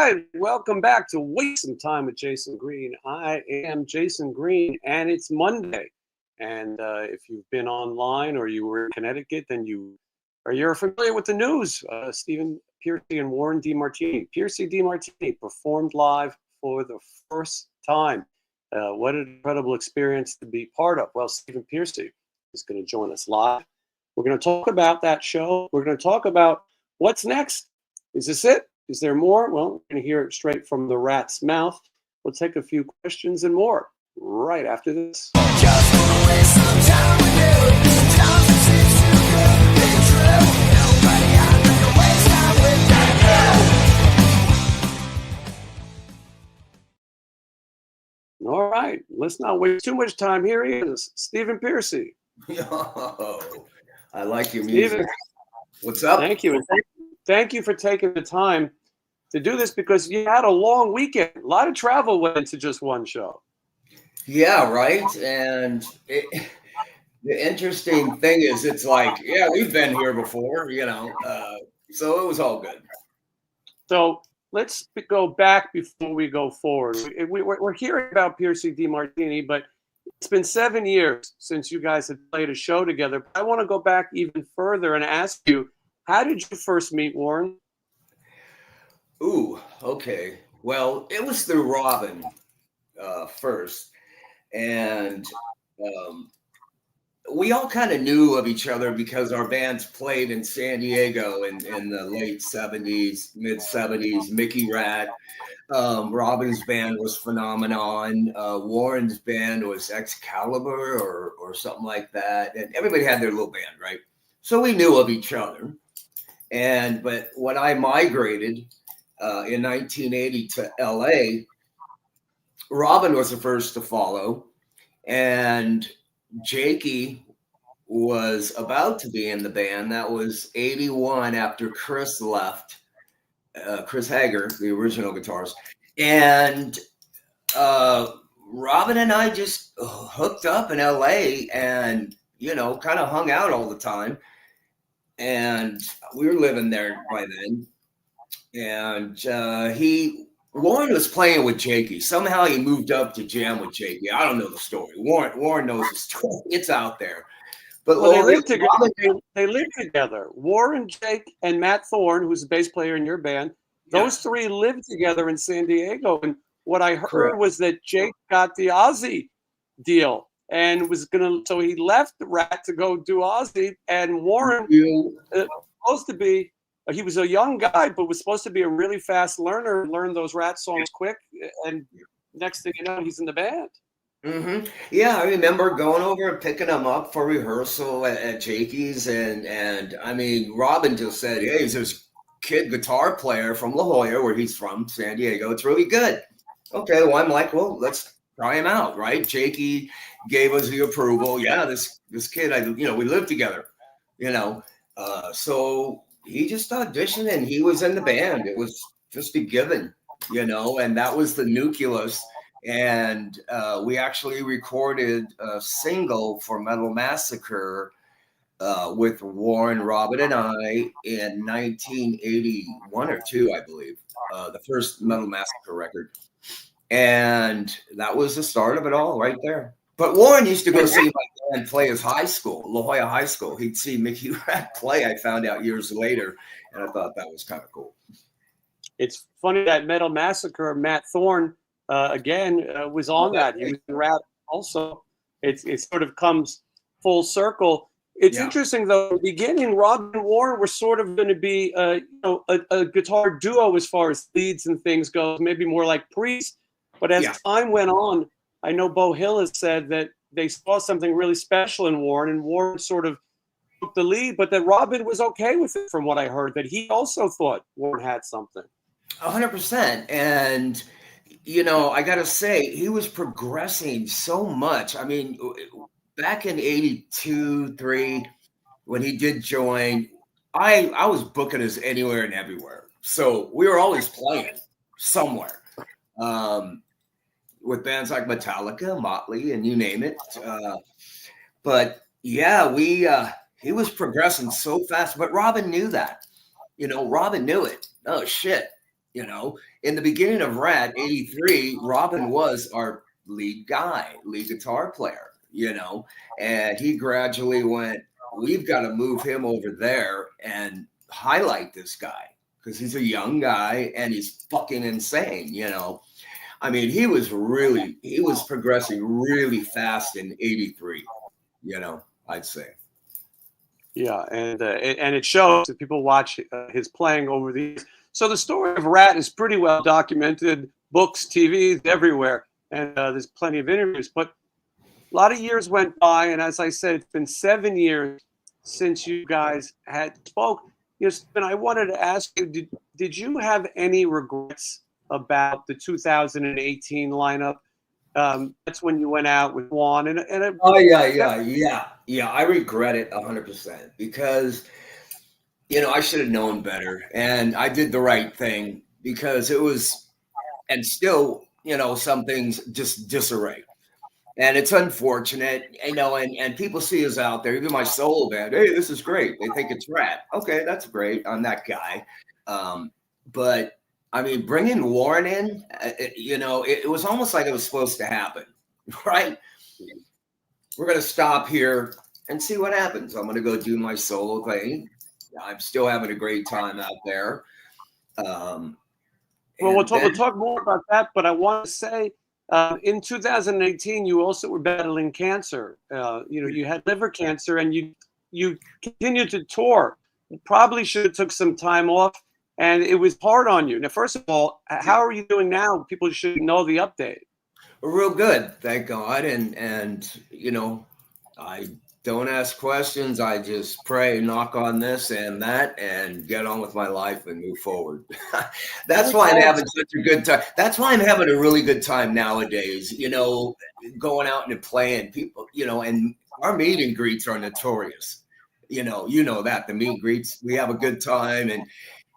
right, welcome back to Waste Some Time with Jason Green. I am Jason Green, and it's Monday. And if you've been online or you were in Connecticut, then you're familiar with the news. Stephen Pearcy and Warren Demartini. Pearcy Demartini performed live for the first time. What an incredible experience to be part of. Well, Stephen Pearcy is going to join us live. We're going to talk about that show. We're going to talk about what's next. Is this it? Is there more? Well, we're going to hear it straight from the Ratt's mouth. We'll take a few questions and more right after this. Just wanna waste some time with you. Sometimes it seems too good to be true. Nobody I'd rather waste time with than you. All right, let's not waste too much time. Here he is, Stephen Pearcy. Yo, I like your music. Stephen, what's up? Thank you. Thank you for taking the time to do this because you had a long weekend. A lot of travel went into just one show. Yeah, right. And the interesting thing is, it's like, yeah, we've been here before, so it was all good. So let's go back before we go forward. We're hearing about Pearcy Demartini, but it's been 7 years since you guys have played a show together. I want to go back even further and ask you, how did you first meet Warren? Ooh, okay. Well, it was through Robin first. And we all kind of knew of each other because our bands played in San Diego in the late 70s, mid 70s. Mickey Ratt. Robin's band was Phenomenon. Warren's band was Excalibur or something like that. And everybody had their little band, right? So we knew of each other. But when I migrated in 1980 to LA, Robin was the first to follow, and Jakey was about to be in the band. That was 81 after Chris left, Chris Hager, the original guitarist. And Robin and I just hooked up in LA and, kind of hung out all the time. And we were living there by then. And Warren was playing with Jakey. Somehow he moved up to jam with Jakey. I don't know the story. Warren knows the story. It's out there. But well, they lived together. They lived together. Warren, Jake, and Matt Thorne, who's the bass player in your band. Those three lived together in San Diego. And what I heard was that Jake got the Ozzy deal. And so he left Ratt to go do Ozzy, and Warren supposed to be, he was a young guy, but was supposed to be a really fast learner, learned those Ratt songs quick, and next thing you know, he's in the band. Mm-hmm. Yeah, I remember going over and picking him up for rehearsal at Jakey's, and I mean, Robin just said, hey, he's this kid guitar player from La Jolla, where he's from, San Diego. It's really good. Okay, well, I'm like, well, let's try him out, right? Jakey gave us the approval. Yeah, this kid, we lived together, so he just auditioned and he was in the band. It was just a given, and that was the nucleus. And we actually recorded a single for Metal Massacre with Warren, Robin, and I in 1981 or 2, I believe, the first Metal Massacre record. And that was the start of it all right there. But Warren used to go see my band play his high school, La Jolla High School. He'd see Mickey Ratt play, I found out years later, and I thought that was kind of cool. It's funny that Metal Massacre, Matt Thorne, was on that. He was in Ratt also. It sort of comes full circle. It's interesting, though, in the beginning, Robin and Warren were sort of going to be a guitar duo as far as leads and things go, maybe more like Priest. But as time went on, I know Bo Hill has said that they saw something really special in Warren, and Warren sort of took the lead, but that Robin was okay with it from what I heard, that he also thought Warren had something. 100%. And, I got to say, he was progressing so much. I mean, back in 82, 3, when he did join, I was booking us anywhere and everywhere. So we were always playing somewhere. With bands like Metallica, Motley, and you name it. But yeah, he was progressing so fast, but Robin knew that. Robin knew it. Oh shit, in the beginning of Ratt, 83, Robin was our lead guy, lead guitar player, and he gradually went, we've got to move him over there and highlight this guy because he's a young guy and he's fucking insane, I mean, he was progressing really fast in 83, I'd say. Yeah, and it shows that people watch his playing over the years. So the story of Ratt is pretty well documented, books, TVs, everywhere, and there's plenty of interviews. But a lot of years went by, and as I said, it's been 7 years since you guys had spoke. And I wanted to ask you, did you have any regrets about the 2018 lineup? That's when you went out with Juan. Oh yeah. I regret it 100% because, I should have known better, and I did the right thing because it was, and still, some things just disarray. And it's unfortunate, and people see us out there, even my solo band. Hey, this is great. They think it's Ratt. Okay, that's great. I'm that guy. But I mean, bringing Warren in, it was almost like it was supposed to happen, right? We're going to stop here and see what happens. I'm going to go do my solo thing. I'm still having a great time out there. Well, we'll talk more about that, but I want to say, in 2018, you also were battling cancer. You had liver cancer, and you continued to tour. You probably should have took some time off, and it was hard on you. Now, first of all, how are you doing now? People should know the update. We're real good, thank God. And I don't ask questions. I just pray, knock on this and that, and get on with my life and move forward. That's why I'm having such a good time. That's why I'm having a really good time nowadays, going out and playing people, and our meet and greets are notorious. That the meet and greets, we have a good time.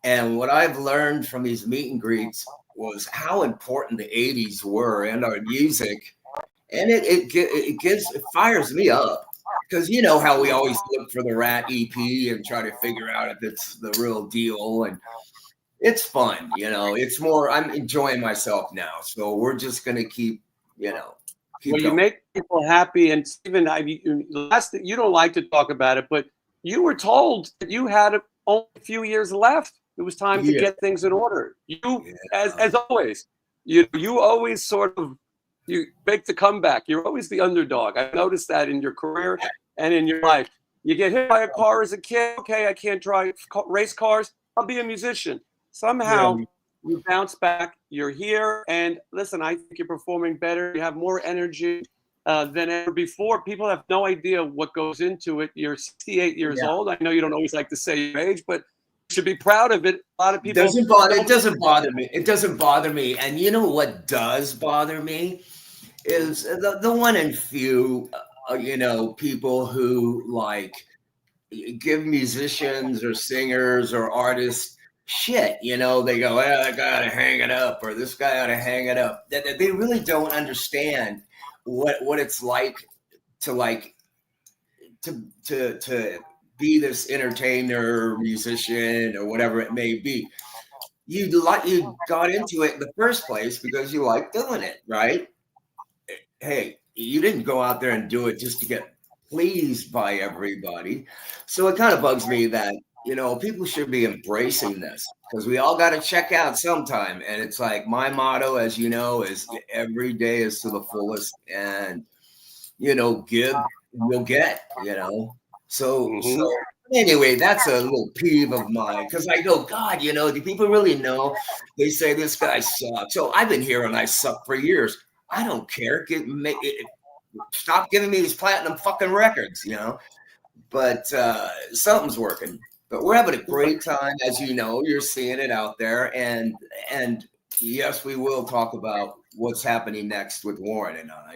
And what I've learned from these meet and greets was how important the 80s were and our music. And it fires me up. Because how we always look for the Ratt EP and try to figure out if it's the real deal, and it's fun. It's more. I'm enjoying myself now, so we're just gonna keep Well, going. You make people happy, and Stephen, you don't like to talk about it, but you were told that you had only a few years left. It was time to get things in order. As always, you always sort of. You make the comeback. You're always the underdog. I noticed that in your career and in your life. You get hit by a car as a kid. Okay, I can't drive race cars. I'll be a musician. Somehow you bounce back. You're here. And listen, I think you're performing better. You have more energy than ever before. People have no idea what goes into it. You're 68 years old. I know you don't always like to say your age, but you should be proud of it. A lot of people. It doesn't bother me. It doesn't bother me. And you know what does bother me? Is the one and few, people who like give musicians or singers or artists shit. They go, well, that guy ought to hang it up, or this guy ought to hang it up. That they really don't understand what it's like to be this entertainer, musician, or whatever it may be. You got into it in the first place because you like doing it, right? Hey, you didn't go out there and do it just to get pleased by everybody. So it kind of bugs me that, people should be embracing this because we all got to check out sometime. And it's like my motto, as you know, is every day is to the fullest, and, give, you'll get, So anyway, that's a little peeve of mine because I go, God, do people really know? They say this guy sucks. So I've been hearing I suck for years. I don't care. Stop giving me these platinum fucking records, But something's working. But we're having a great time, as you know. You're seeing it out there, and yes, we will talk about what's happening next with Warren and I.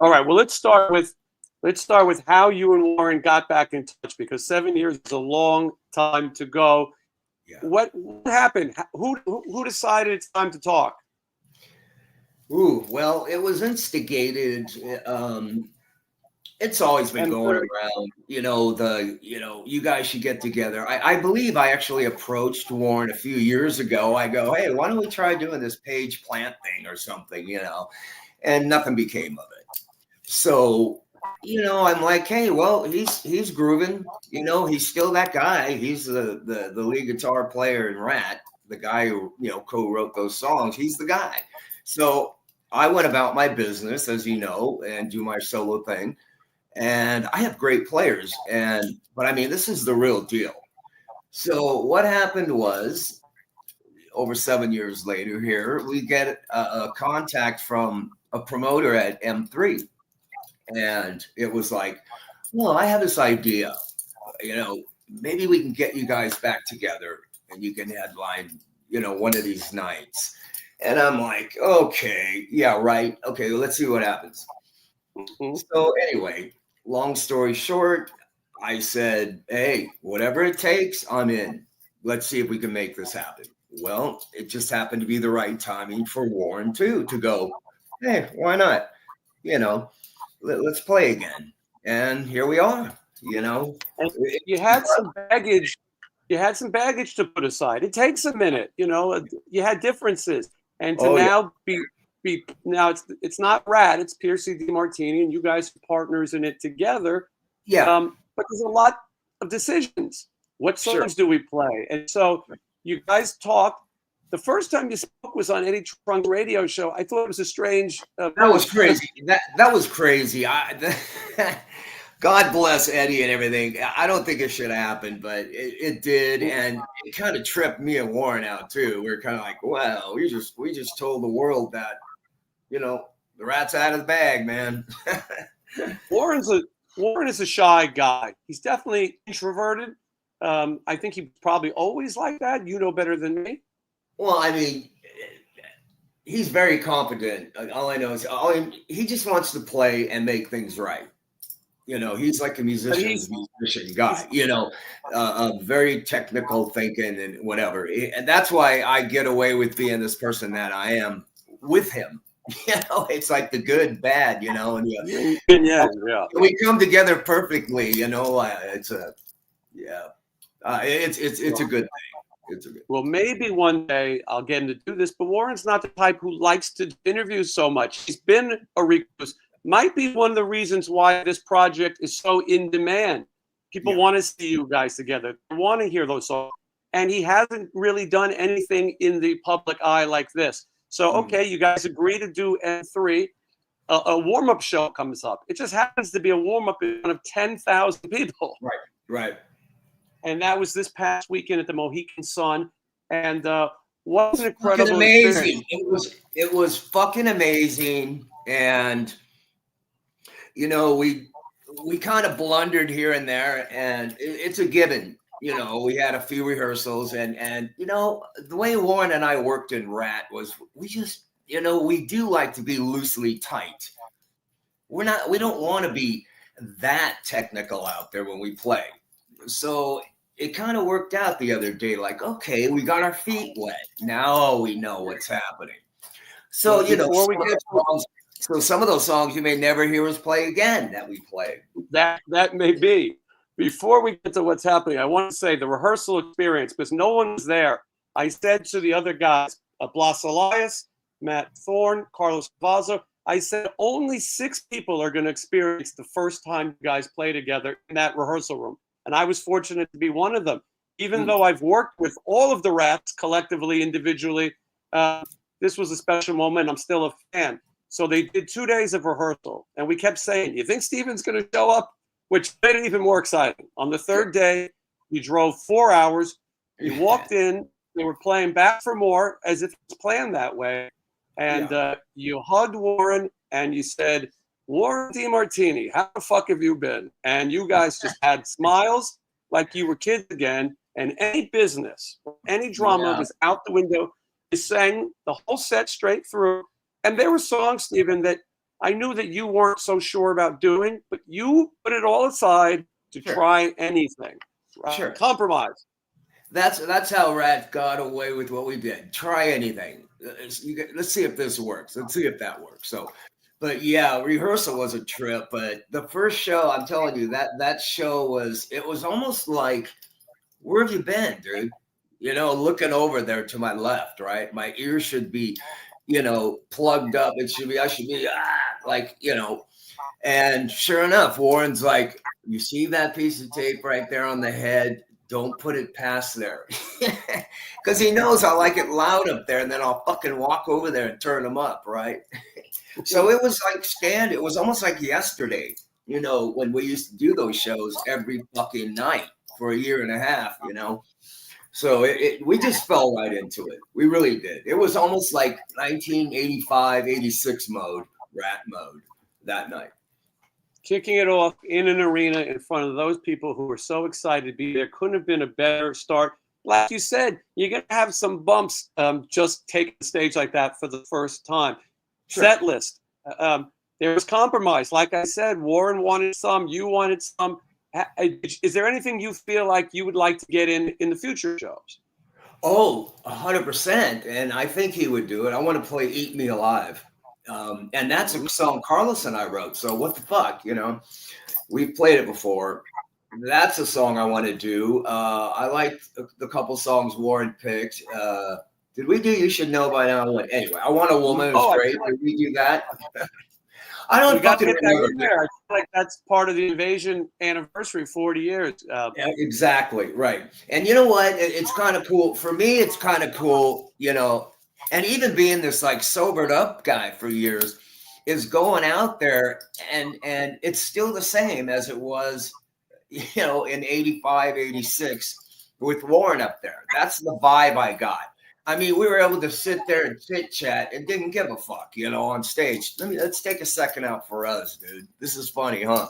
All right. Well, let's start with how you and Warren got back in touch, because 7 years is a long time to go. Yeah. What happened? Who decided it's time to talk? Ooh, well, it was instigated It's always been And going around, you guys should get together. I believe I actually approached Warren a few years ago. I go, hey, why don't we try doing this page plant thing or something, and nothing became of it. So, I'm like, hey, well, he's grooving, he's still that guy. He's the lead guitar player in Ratt, the guy who, co-wrote those songs. He's the guy. So I went about my business, as you know, and do my solo thing. And I have great players, but I mean, this is the real deal. So what happened was, over 7 years later here, we get a contact from a promoter at M3. And it was like, well, I have this idea, maybe we can get you guys back together and you can headline, one of these nights. And I'm like, okay, yeah, right. Okay, well, let's see what happens. Mm-hmm. So anyway, long story short, I said, hey, whatever it takes, I'm in. Let's see if we can make this happen. Well, it just happened to be the right timing for Warren, too, to go, hey, why not? Let's play again. And here we are, And you had some baggage. You had some baggage to put aside. It takes a minute, you had differences. And to be now it's not Ratt, it's Pearcy Demartini, and you guys are partners in it together. Yeah. But there's a lot of decisions. What songs do we play? And so you guys talked. The first time you spoke was on Eddie Trunk's radio show. I thought it was a strange. That was crazy. That was crazy. God bless Eddie and everything. I don't think it should have happened, but it did, and it kind of tripped me and Warren out too. We were kind of like, "Wow, we just told the world that, the rat's out of the bag, man." Warren is a shy guy. He's definitely introverted. I think he's probably always like that. You know better than me. Well, I mean, he's very confident. All I know is he just wants to play and make things right. He's like a musician guy, very technical thinking and whatever. And that's why I get away with being this person that I am with him. It's like the good, bad, and we come together perfectly, it's a good thing. Well, maybe one day I'll get him to do this, but Warren's not the type who likes to interview so much. He's been a recluse. Might be one of the reasons why this project is so in demand. People want to see you guys together. They want to hear those songs. And he hasn't really done anything in the public eye like this. So, okay, you guys agree to do M3. A warm-up show comes up. It just happens to be a warm-up in front of 10,000 people. Right. And that was this past weekend at the Mohegan Sun. And what an incredible amazing experience. It was fucking amazing. And we kind of blundered here and there, and it's a given. We had a few rehearsals, and the way Warren and I worked in Ratt was we just, we do like to be loosely tight. We don't want to be that technical out there when we play. So it kind of worked out the other day. Like, okay, we got our feet wet. Now we know what's happening. So, so some of those songs you may never hear us play again that we played. That may be. Before we get to what's happening, I want to say the rehearsal experience, because no one was there. I said to the other guys, Blas Elias, Matt Thorne, Carlos Vazo, I said only 6 people are going to experience the first time you guys play together in that rehearsal room. And I was fortunate to be one of them. Even though I've worked with all of the Ratts collectively, individually, this was a special moment. I'm still a fan. So they did 2 days of rehearsal, and we kept saying, you think Steven's going to show up? Which made it even more exciting. On the third day, you drove 4 hours. You walked in. They were playing Back for More as if it's planned that way. And you hugged Warren, and you said, Warren Demartini, how the fuck have you been? And you guys just had smiles like you were kids again. And any business, any drama was out the window. You sang the whole set straight through. And there were songs, Stephen, that I knew that you weren't so sure about doing, but you put it all aside to try anything. Compromise. That's how Ratt got away with what we did. Try anything. Let's see if this works. Let's see if that works. So But yeah, rehearsal was a trip. But the first show, I'm telling you, that show was, it was almost like, where have you been, dude? You know, looking over there to my left, right? My ear should be, you know, plugged up. It should be, I should be like, you know. And sure enough, Warren's like, you see that piece of tape right there on the head? Don't put it past there. Because he knows I like it loud up there, and then I'll fucking walk over there and turn them up, right? So it was like it was almost like yesterday, you know, when we used to do those shows every fucking night for a year and a half, you know. So we just fell right into it. We really did. It was almost like 1985, 86 mode, Ratt mode that night. Kicking it off in an arena in front of those people who were so excited to be there. Couldn't have been a better start. Like you said, you're going to have some bumps just taking the stage like that for the first time. Sure. Set list. There was compromise. Like I said, Warren wanted some, you wanted some. Is there anything you feel like you would like to get in the future shows? Oh, 100%. And I think he would do it. I want to play Eat Me Alive. And that's a song Carlos and I wrote. So what the fuck, you know, we've played it before. That's a song I want to do. I like the couple songs Warren picked. Did we do You Should Know By Now? Anyway, I Want a Woman. It was great. Did we do that? I don't fucking remember. I feel like that's part of the Invasion anniversary, 40 years. Yeah, exactly, right. And you know what? It's kind of cool. For me, it's kind of cool, you know, and even being this like sobered up guy for years is going out there and it's still the same as it was, you know, in 85, 86 with Warren up there. That's the vibe I got. I mean, we were able to sit there and chit chat and didn't give a fuck, you know, on stage. Let's take a second out for us, dude. This is funny, huh?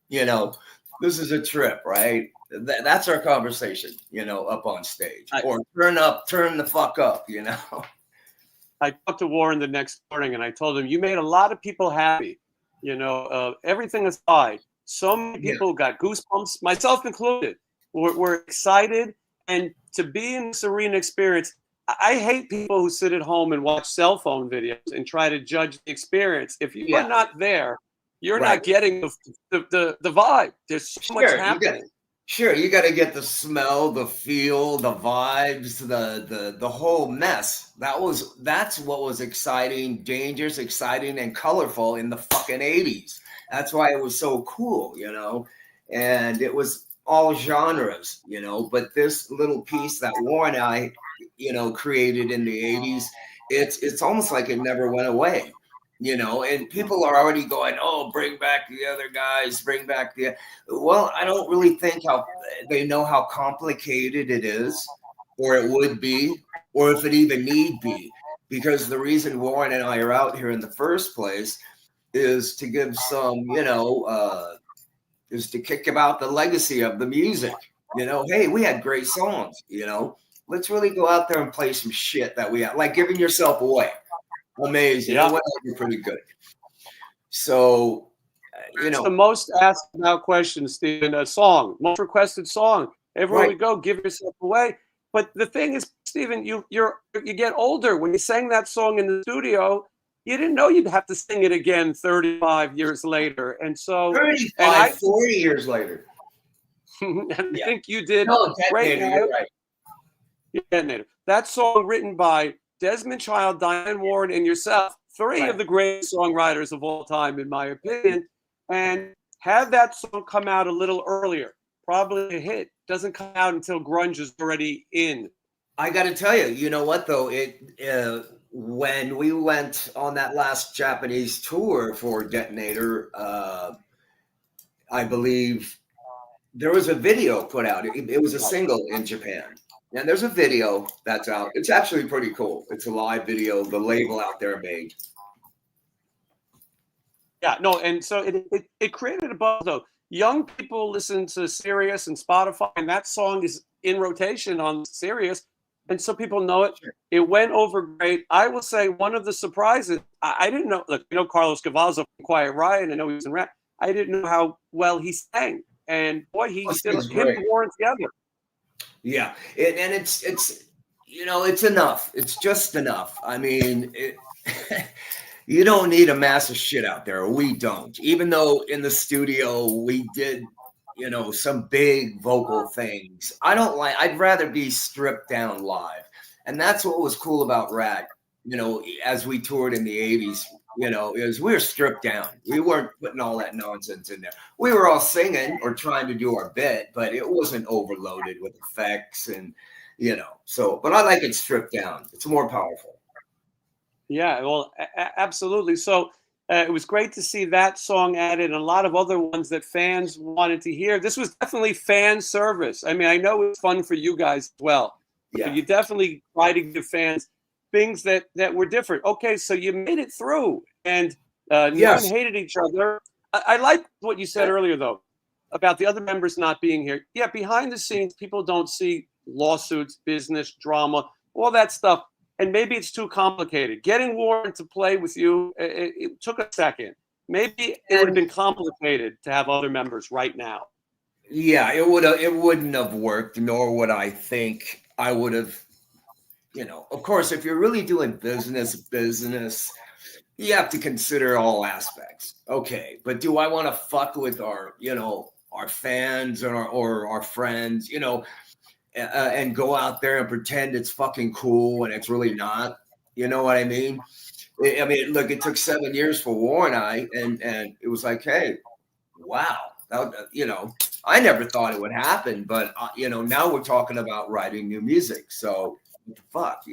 You know, this is a trip, right? That's our conversation, you know, up on stage. Or turn the fuck up, you know. I talked to Warren the next morning and I told him, you made a lot of people happy, you know, everything aside. So many people got goosebumps, myself included, were excited. And to be in this arena experience, I hate people who sit at home and watch cell phone videos and try to judge the experience. If you are not there, you're not getting the vibe. There's so much happening. You got to get the smell, the feel, the vibes, the whole mess. That's what was exciting, dangerous, exciting, and colorful in the fucking 80s. That's why it was so cool, you know. And it was all genres, you know. But this little piece that Warren and I, you know, created in the 80s, it's almost like it never went away. You know, and people are already going, oh, bring back the other guys, bring back the. Well, I don't really think they know how complicated it is, or it would be, or if it even need be. Because the reason Warren and I are out here in the first place is to give some, you know, is to kick about the legacy of the music. You know, hey, we had great songs, you know. Let's really go out there and play some shit that we had, like giving yourself away. Amazing. Yeah. You're pretty good. So, you know, the most asked about question, Stephen, a song, most requested song. Everywhere we go, give yourself away. But the thing is, Stephen, you get older. When you sang that song in the studio, you didn't know you'd have to sing it again 35 years later. And so 40 years later. I think you did great. You're right. Detonator. That song written by Desmond Child, Diane Warren, and yourself, three of the greatest songwriters of all time, in my opinion. And have that song come out a little earlier, probably a hit. Doesn't come out until grunge is already in. I got to tell you, you know what, though? When we went on that last Japanese tour for Detonator, I believe there was a video put out. It was a single in Japan. And there's a video that's out. It's actually pretty cool. It's a live video. The label out there made. Yeah, no, and so it created a buzz, though. Young people listen to Sirius and Spotify, and that song is in rotation on Sirius, and so people know it. Sure. It went over great. I will say one of the surprises, I didn't know, look, you know Carlos Cavazzo from Quiet Riot, I know he was in Ratt. I didn't know how well he sang. And boy, he did him and Warren together. Yeah, and it's you know, it's enough. It's just enough. I mean, You don't need a massive shit out there. We don't. Even though in the studio we did, some big vocal things. I'd rather be stripped down live. And that's what was cool about Ratt, as we toured in the 80s, is we were stripped down. We weren't putting all that nonsense in there. We were all singing or trying to do our bit, but it wasn't overloaded with effects and, but I like it stripped down. It's more powerful. Yeah, well, absolutely. So it was great to see that song added and a lot of other ones that fans wanted to hear. This was definitely fan service. I mean, I know it's fun for you guys as well. Yeah. But you definitely try to give fans things that were different. Okay, so you made it through and no one hated each other. I like what you said earlier, though, about the other members not being here. Yeah, behind the scenes, people don't see lawsuits, business, drama, all that stuff. And maybe it's too complicated. Getting Warren to play with you, it took a second. Maybe it would have been complicated to have other members right now. Yeah, it wouldn't have worked, nor would I think I would have, of course, if you're really doing business, you have to consider all aspects. Okay, but do I want to fuck with our fans or our friends, and go out there and pretend it's fucking cool and it's really not? You know what I mean? Look, it took 7 years for Warren and I, and it was like, hey, wow. I never thought it would happen, but now we're talking about writing new music. So what the fuck,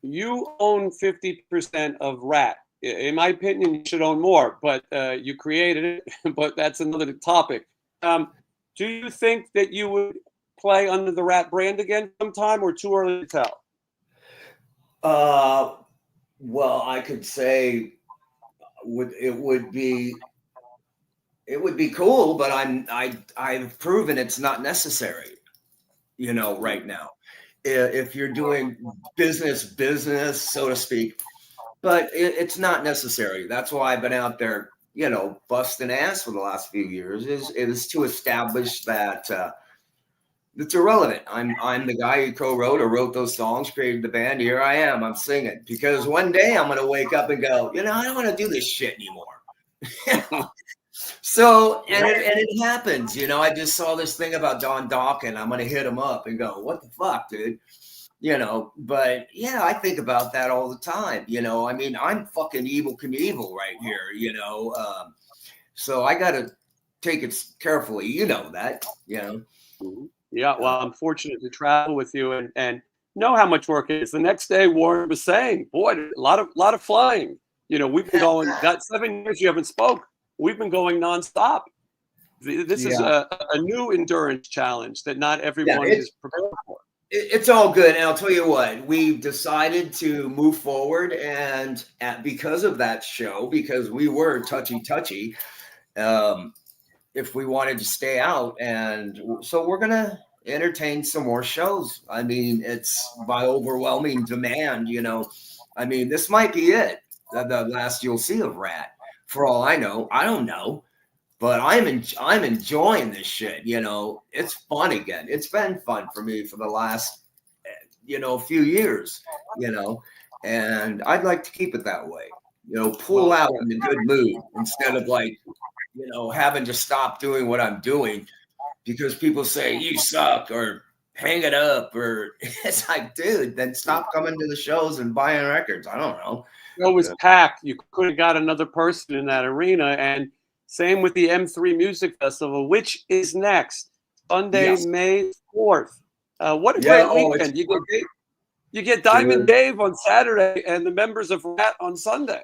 You own 50% of Ratt. In my opinion, you should own more, but you created it. But that's another topic. Do you think that you would play under the Ratt brand again sometime, or too early to tell? Well, I could say it would be cool, but I've proven it's not necessary, right now. If you're doing business, so to speak, but it's not necessary. That's why I've been out there, busting ass for the last few years is to establish that it's irrelevant. I'm the guy who co-wrote or wrote those songs, created the band. Here I am. I'm singing because one day I'm going to wake up and go, I don't want to do this shit anymore. So, and it happens, I just saw this thing about Don Dawkins. I'm going to hit him up and go, what the fuck, dude? But yeah, I think about that all the time. I'm fucking Evel Knievel right here, so I got to take it carefully. You know that, Yeah, well, I'm fortunate to travel with you and know how much work it is. The next day, Warren was saying, boy, a lot of flying. We've been going, that 7 years you haven't spoke. We've been going nonstop. This is a new endurance challenge that not everyone is prepared for. It's all good. And I'll tell you what, we've decided to move forward. And because of that show, because we were touchy, if we wanted to stay out. And so we're going to entertain some more shows. It's by overwhelming demand, this might be it. The last you'll see of Ratt. For all I know, I don't know, but I'm enjoying this shit. It's fun again. It's been fun for me for the last, few years, and I'd like to keep it that way. Pull out in a good mood instead of having to stop doing what I'm doing because people say you suck or hang it up, or it's like, dude, then stop coming to the shows and buying records. I don't know. It was packed. You could have got another person in that arena. And same with the M3 Music Festival, which is next, Sunday, May 4th. What a great weekend. You get Diamond Dave on Saturday and the members of Ratt on Sunday.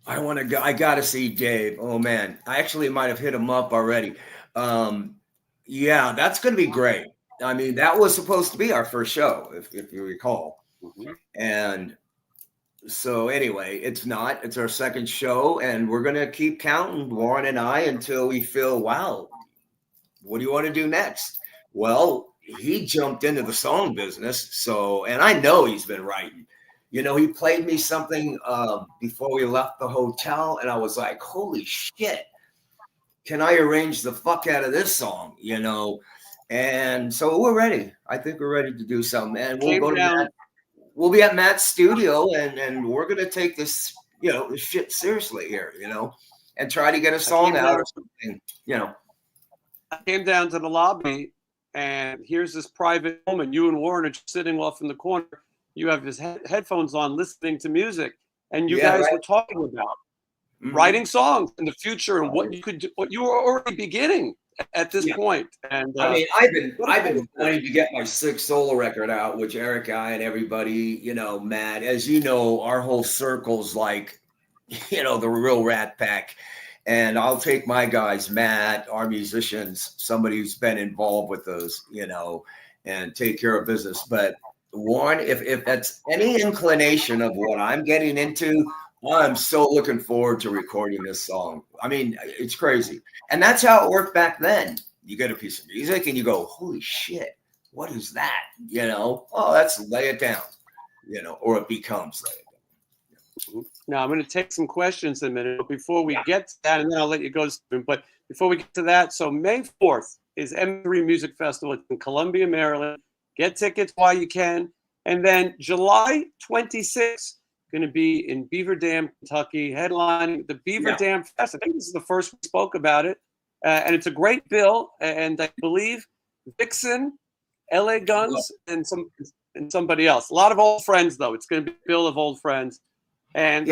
I got to see Dave. Oh, man. I actually might have hit him up already. Yeah, that's going to be great. That was supposed to be our first show, if you recall. Mm-hmm. And so anyway, it's not. It's our second show, and we're going to keep counting, Warren and I, until we feel, wow, what do you want to do next? Well, he jumped into the song business. So, and I know he's been writing. He played me something before we left the hotel, and I was like, holy shit, can I arrange the fuck out of this song, And so we're ready. I think we're ready to do something. And we'll go to Matt. We'll be at Matt's studio, and we're going to take this, this shit seriously here, and try to get a song out or something, I came down to the lobby, and here's this private moment. You and Warren are just sitting off in the corner. You have his headphones on, listening to music, and you guys were talking about writing songs in the future and what you could do, what you were already beginning at this point. And I mean, I've been wanting to get my 6th solo record out, which Eric, I, and everybody, Matt, as you know, our whole circle's like, the real Rat Pack. And I'll take my guys, Matt, our musicians, somebody who's been involved with those, and take care of business. But Warren, if that's any inclination of what I'm getting into, I'm so looking forward to recording this song. I mean, it's crazy. And that's how it worked back then. You get a piece of music and you go, holy shit, what is that? Oh, that's Lay It Down, or it becomes Lay It Down. Now, I'm going to take some questions in a minute. But before we get to that, and then I'll let you go, Stephen. But before we get to that, so May 4th is M3 Music Festival. It's in Columbia, Maryland. Get tickets while you can. And then July 26th, going to be in Beaver Dam, Kentucky, headlining the Beaver Dam Fest. I think this is the first we spoke about it. And it's a great bill. And I believe Vixen, LA Guns, and somebody else. A lot of old friends, though. It's going to be a bill of old friends. And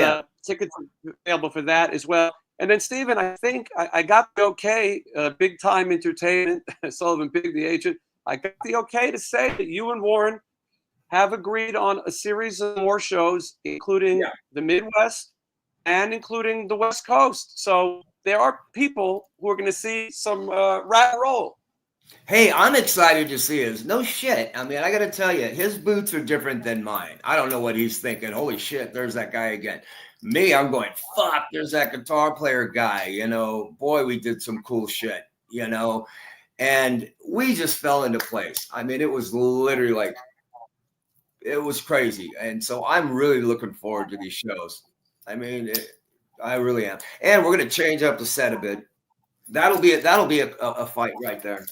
tickets are available for that as well. And then, Stephen, I think I got the okay, Big Time Entertainment, Sullivan Big, the agent. I got the okay to say that you and Warren have agreed on a series of more shows, including the Midwest and including the West Coast. So there are people who are going to see some Rat and roll. Hey, I'm excited to see his. No shit. I mean, I got to tell you, his boots are different than mine. I don't know what he's thinking. Holy shit, there's that guy again. Me, I'm going, fuck, there's that guitar player guy. Boy, we did some cool shit, and we just fell into place. I mean, it was literally like, it was crazy. And so I'm really looking forward to these shows. I mean, I really am. And we're going to change up the set a bit. That'll be a fight right there.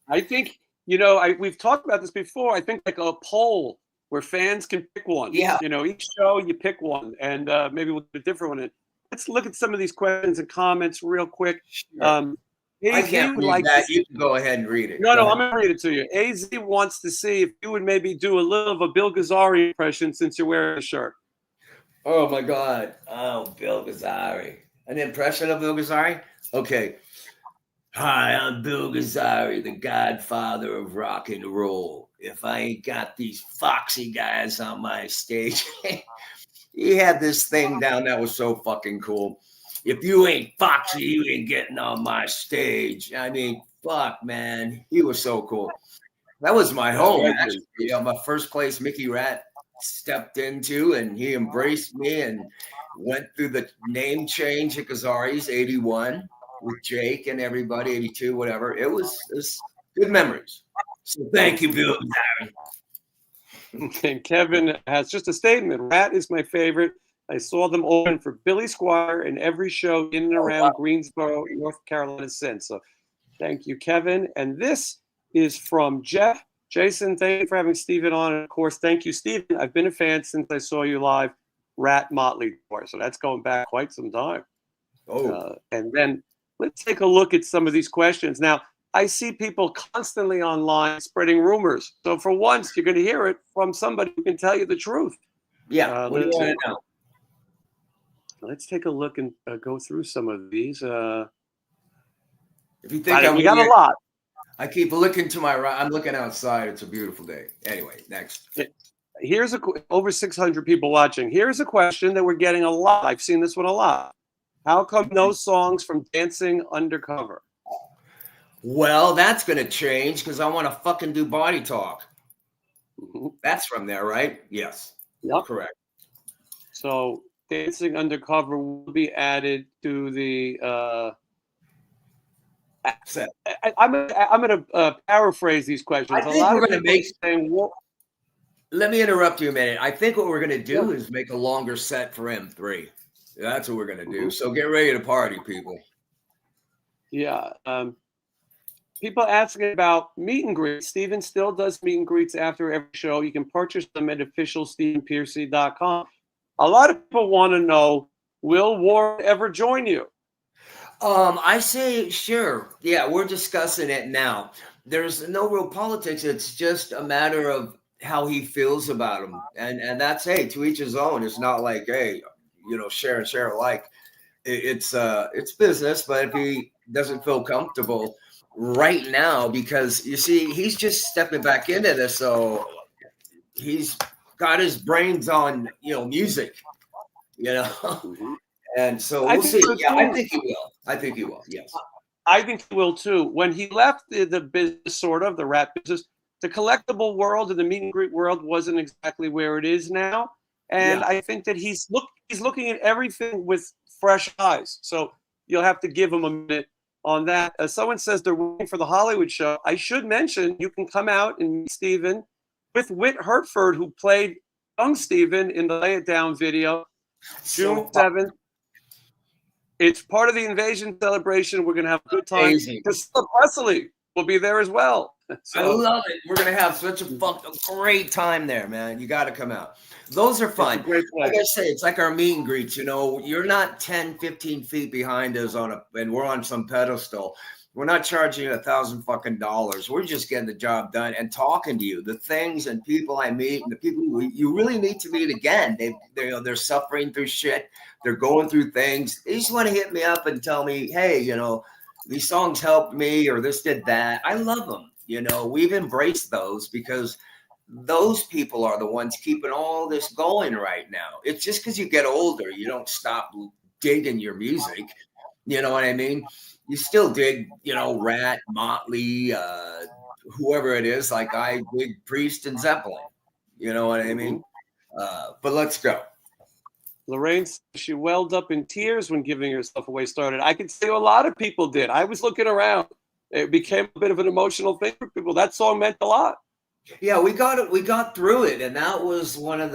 I think, we've talked about this before. I think like a poll where fans can pick one. Yeah. Each show you pick one, and maybe we'll do a different one. Let's look at some of these questions and comments real quick. Sure. I can't read that. You can go ahead and read it. No, I'm going to read it to you. AZ wants to see if you would maybe do a little of a Bill Gazzari impression since you're wearing a shirt. Oh, my God. Oh, Bill Gazzari. An impression of Bill Gazzari? Okay. Hi, I'm Bill Gazzari, the godfather of rock and roll. If I ain't got these foxy guys on my stage. He had this thing down that was so fucking cool. If you ain't foxy, you ain't getting on my stage. I mean, fuck, man. He was so cool. That was my home, actually. My first place Mickey Ratt stepped into, and he embraced me and went through the name change at Gazzari's 81 with Jake and everybody, 82, whatever. It was good memories. So thank you, Bill Gazzari. And Kevin has just a statement. Rat is my favorite. I saw them open for Billy Squire in every show in and around Greensboro, North Carolina since. So thank you, Kevin. And this is from Jeff. Jason, thank you for having Stephen on. And of course, thank you, Stephen. I've been a fan since I saw you live, Rat Motley Tour. So that's going back quite some time. And then let's take a look at some of these questions. Now, I see people constantly online spreading rumors. So for once, you're going to hear it from somebody who can tell you the truth. Yeah. What do you want to know? Let's take a look and go through some of these. If you think we got a lot. I keep looking to my right. I'm looking outside. It's a beautiful day. Anyway, next. Here's over 600 people watching. Here's a question that we're getting a lot. I've seen this one a lot. How come no songs from Dancing Undercover? Well, that's going to change because I want to fucking do Body Talk. That's from there, right? Yes. Yep. Correct. So Dancing Undercover will be added to the set. I'm going to paraphrase these questions. I think we're going to make. Let me interrupt you a minute. I think what we're going to do is make a longer set for M3. That's what we're going to do. So get ready to party, people. Yeah. People asking about meet and greets. Stephen still does meet and greets after every show. You can purchase them at officialstephenpearcy.com. A lot of people want to know, will Warren ever join you? I say sure. Yeah, we're discussing it now. There's no real politics. It's just a matter of how he feels about him, and that's, hey, to each his own. It's not like, hey, share and share alike. It's business. But if he doesn't feel comfortable right now, because you see, he's just stepping back into this, so he's got his brains on music, Mhm. and so I we'll think see. so Yeah, I too. think he will. I think he will. Yes. I think he will too. When he left the business, sort of the Ratt business, the collectible world and the meet and greet world wasn't exactly where it is now. And Yeah. I think that he's looking at everything with fresh eyes. So you'll have to give him a minute on that. Someone says they're waiting for the Hollywood show. I should mention you can come out and meet Steven with Whit Hertford, who played young Steven in the Lay It Down video, June So 7th. It's part of the invasion celebration. We're going to have a good time. amazing. Priscilla Presley will be there as well. I love it. We're gonna have such a great time there, man. You got to come out. Those are fun. It's a great Like place. I say, it's like our meet and greets. You're not 10, 15 feet behind us and we're on some pedestal. We're not charging you $1,000. We're just getting the job done and talking to you. The things and people I meet, and the people you really need to meet again. They're suffering through shit. They're going through things. They just want to hit me up and tell me, hey, these songs helped me, or this did that. I love them. We've embraced those because those people are the ones keeping all this going right now. It's just because you get older, you don't stop digging your music. You know what I mean? You still dig, Ratt, Motley, whoever it is. Like I dig Priest and Zeppelin. You know what I mean? But let's go. Lorraine, she welled up in tears when giving herself away started. I can say a lot of people did. I was looking around. It became a bit of an emotional thing for people. That song meant a lot. Yeah, we got it. We got through it, and that was one of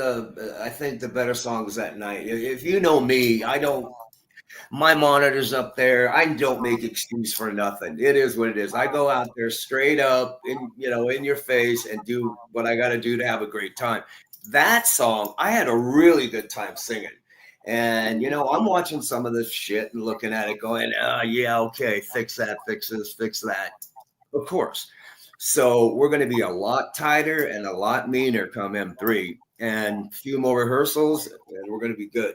I think, the better songs that night. If you know me, my monitor's up there. I don't make excuse for nothing. It is what it is. I go out there straight up in your face and do what I got to do to have a great time. That song, I had a really good time singing. And, I'm watching some of this shit and looking at it going, yeah, okay, fix that, fix this, fix that. Of course. So we're going to be a lot tighter and a lot meaner come M3, and a few more rehearsals, and we're going to be good.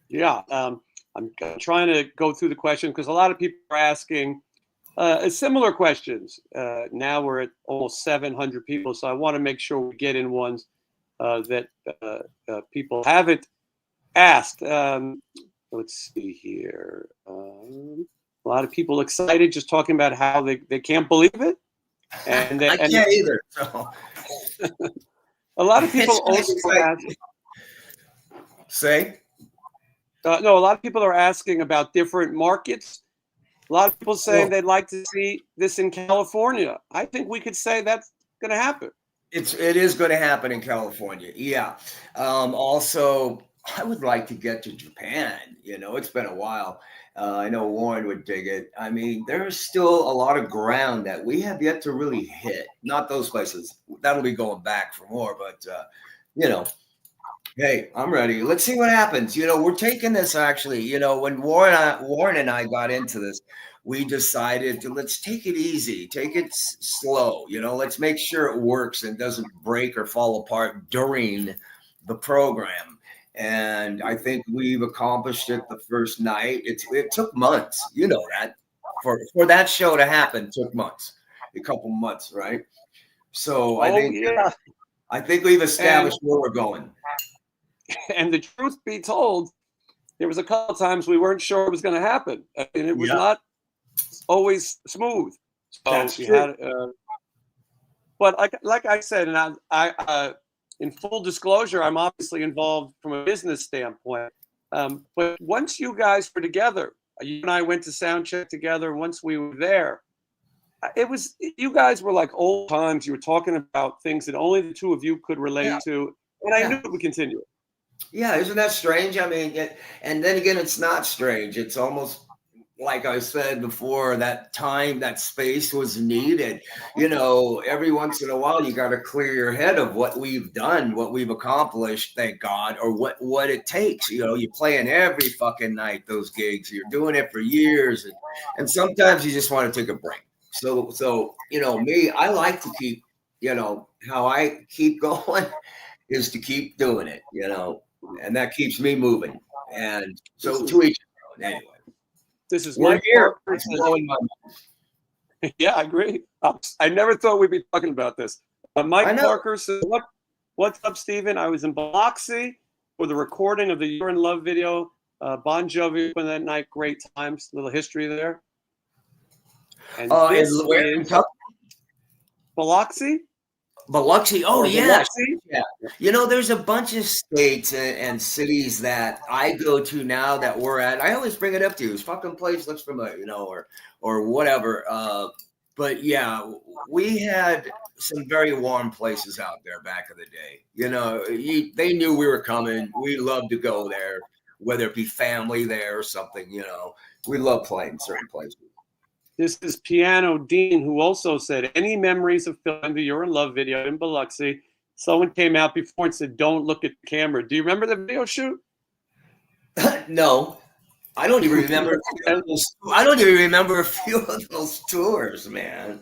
Yeah. I'm trying to go through the question because a lot of people are asking similar questions. Now we're at almost 700 people, so I want to make sure we get in ones that people haven't asked. Let's see here. A lot of people excited, just talking about how they can't believe it. And I can't either. So. A lot of people also ask. Say? No, a lot of people are asking about different markets. A lot of people saying they'd like to see this in California. I think we could say that's going to happen. It is going to happen in California. Yeah. Also, I would like to get to Japan. It's been a while. I know Warren would dig it. I mean, there's still a lot of ground that we have yet to really hit. Not those places. That'll be going back for more. But, hey, I'm ready. Let's see what happens. We're taking this actually. When Warren and I got into this, we decided let's take it easy, take it slow. Let's make sure it works and doesn't break or fall apart during the program. And I think we've accomplished it the first night. It took months, that for that show to happen took months, a couple months, right? So I think we've established where we're going. And the truth be told, there was a couple times we weren't sure it was going to happen, and it was not always smooth. So that's true. But like I said, and I in full disclosure, I'm obviously involved from a business standpoint. But once you guys were together, you and I went to sound check together. Once we were there, you guys were like old times. You were talking about things that only the two of you could relate to, and I knew it would continue. Yeah, isn't that strange? I mean, and then again, it's not strange. It's almost like I said before, that time, that space was needed. You know, every once in a while, you got to clear your head of what we've done, what we've accomplished, thank God, or what it takes. You know, you're playing every fucking night, those gigs. You're doing it for years. And sometimes you just want to take a break. So, you know, me, I like to keep, you know, how I keep going is to keep doing it, you know, and that keeps me moving. And so to each their own, anyway. This is We're Mike here. Parker. It's blowing my mind. Yeah, I agree. I never thought we'd be talking about this. Mike Parker says, "What's up, Steven? I was in Biloxi for the recording of the You're in Love video. Bon Jovi opened that night. Great times. Little history there." And this is Biloxi. Biloxi. Oh, yeah. Biloxi? Yeah. You know, there's a bunch of states and cities that I go to now that we're at. I always bring it up to you. This fucking place looks familiar, you know, or whatever. But yeah, we had some very warm places out there back in the day. You know, they knew we were coming. We loved to go there, whether it be family there or something, you know. We love playing certain places. This is Piano Dean, who also said, any memories of filming the You're in Love video in Biloxi? Someone came out before and said, don't look at the camera. Do you remember the video shoot? No, I don't even remember. I don't even remember a few of those tours, man.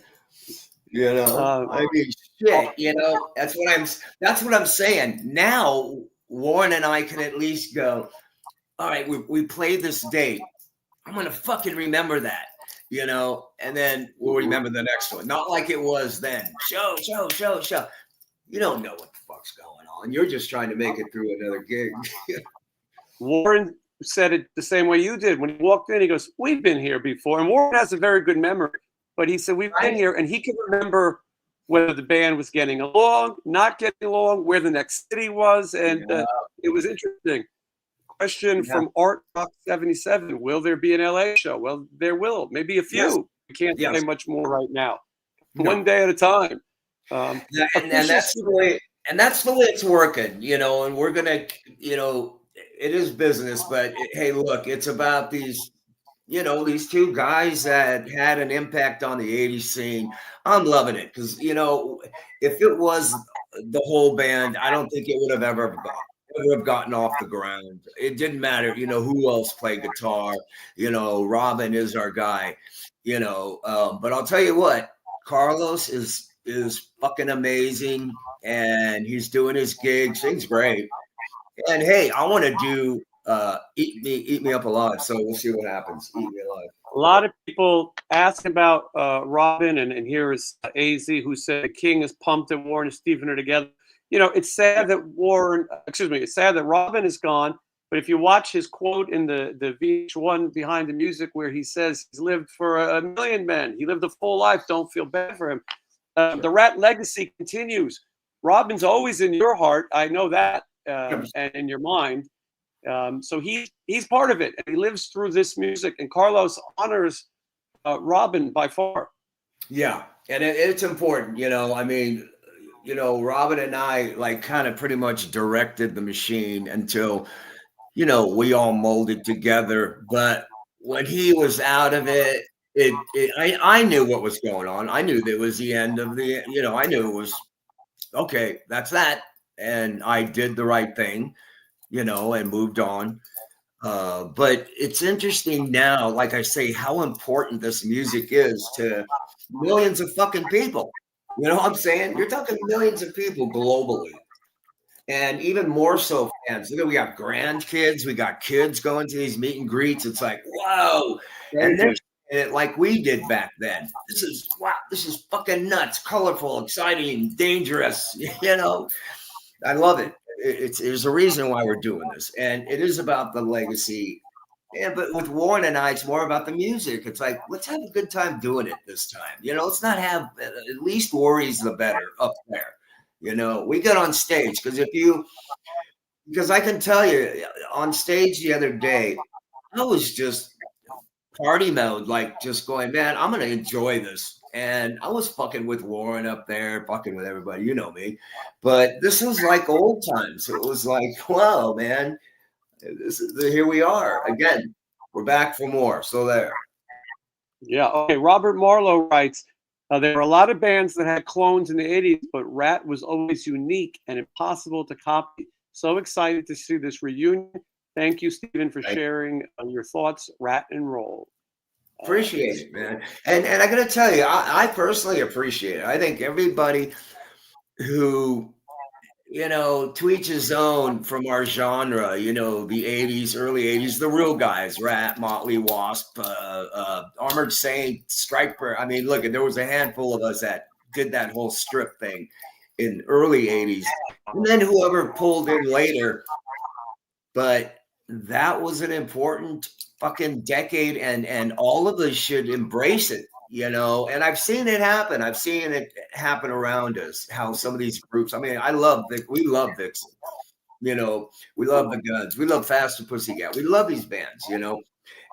You know, I mean, shit. You know, that's what I'm saying. Now, Warren and I can at least go, all right, we played this date. I'm gonna fucking remember that. You know, and then we'll remember the next one. Not like it was then. Show. You don't know what the fuck's going on. You're just trying to make it through another gig. Warren said it the same way you did. When he walked in, he goes, we've been here before. And Warren has a very good memory. But he said, we've been here. And he can remember whether the band was getting along, not getting along, where the next city was. And it was interesting. Question from Art Rock 77: will there be an LA show? Well, there will. Maybe a few. Yes. We can't say much more right now. One day at a time. And that's the way. And that's the way it's working. You know, and we're gonna. You know, it is business, but hey, look, it's about these. You know, these two guys that had an impact on the '80s scene. I'm loving it because you know, if it was the whole band, I don't think it would have ever gotten off the ground. It didn't matter, you know, who else played guitar. You know, Robin is our guy. You know, but I'll tell you what, Carlos is fucking amazing, and he's doing his gig. Sings great. And hey, I want to do Eat Me Up Alive. So we'll see what happens. Eat Me Alive. A lot of people ask about Robin, and here is AZ, who said the King is pumped that Warren and Stephen are together. You know, it's sad that it's sad that Robin is gone. But if you watch his quote in the VH1 Behind the Music, where he says he's lived for a million men, he lived a full life, don't feel bad for him. The Ratt legacy continues. Robin's always in your heart. I know that, and in your mind. So he's part of it, and he lives through this music. And Carlos honors Robin by far. Yeah, and it's important. You know, I mean, you know, Robin and I like kind of pretty much directed the machine until, you know, we all molded together. But when he was out of it, I knew what was going on. I knew that was the end of the, you know, I knew it was, okay, that's that. And I did the right thing, you know, and moved on. But it's interesting now, like I say, how important this music is to millions of fucking people. You know what I'm saying? You're talking millions of people globally. And even more so fans. You know, we got grandkids, we got kids going to these meet and greets. It's like, whoa. And then like we did back then. This is fucking nuts, colorful, exciting, dangerous. You know, I love it. There's a reason why we're doing this. And it is about the legacy. Yeah, but with Warren and I, it's more about the music. It's like, let's have a good time doing it this time. You know, let's not have at least worries the better up there. You know, we got on stage because I can tell you on stage the other day, I was just party mode, like just going, man, I'm going to enjoy this. And I was fucking with Warren up there, fucking with everybody, you know me. But this was like old times. It was like, wow, man. Here we are again. We're back for more. So there. Yeah. Okay. Robert Marlowe writes, there were a lot of bands that had clones in the 80s, but Ratt was always unique and impossible to copy. So excited to see this reunion. Thank you, Stephen, for I sharing your thoughts. Rat and roll. appreciate That's it, great. man. And I got to tell you, I personally appreciate it. I think everybody who, to each his own from our genre, the 80s, early 80s, the real guys, Rat, Motley, Wasp, Armored Saint, Striper. I mean, look, there was a handful of us that did that whole strip thing in early 80s. And then whoever pulled in later, but that was an important fucking decade, and all of us should embrace it. And I've seen it happen. I've seen it happen around us, how some of these groups, I mean, we love Vixen, we love the Guns, we love Faster Pussycat, we love these bands,